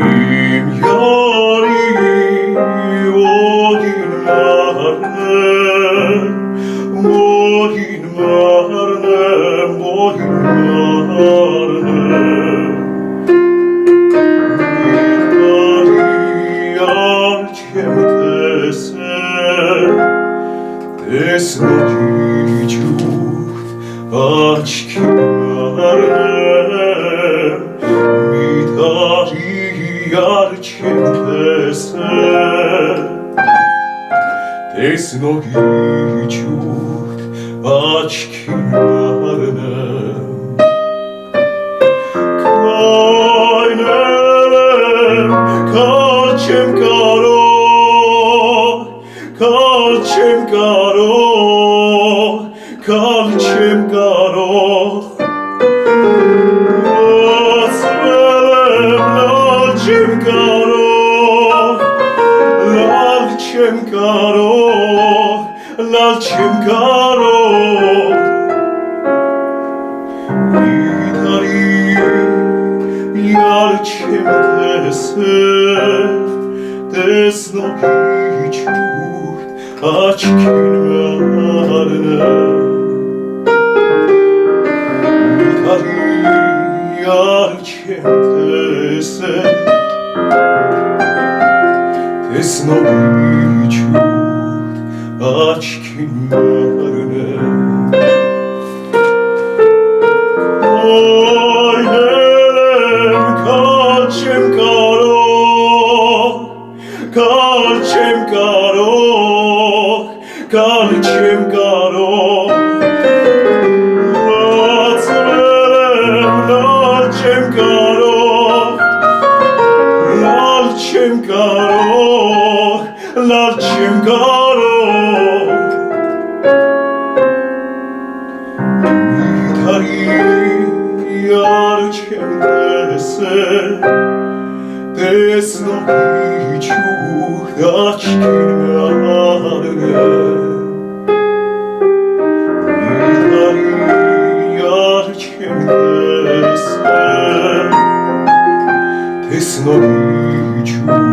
Իմ յարի ոգին մարնեմ, մոհին մարնեմ, մոհին մարնեմ չեմ տեսել, տեսնողի ջուրդ աչքի մարնեմ, մի տարի ար չեմ տեսել, տեսնողի ջուրդ աչքի մարնեմ, չեմ կարող, կալ չեմ կարող, կալ չեմ կարող Ասվել եմ լալ չեմ կարող, լալ չեմ կարող, լալ չեմ կարող Մի տարի յար չեմ տեսել տեսնողի ջուրդ աչքին մարնեմ Մի տարի յար չեմ տեսել տեսնողի ջուրդ աչքին մարնեմ Այնել եմ կալ չեմ կարող Կալ չեմ կարող, կալ չեմ կարող Լացվել եմ, լալ չեմ կարող Լալ չեմ կարող, լալ չեմ կարող Մի տարի յար չեմ տեսել տեսնողի ջուրդ աչքին մարնեմ Մի տարի յար չեմ տեսել տեսնողի ջուրդ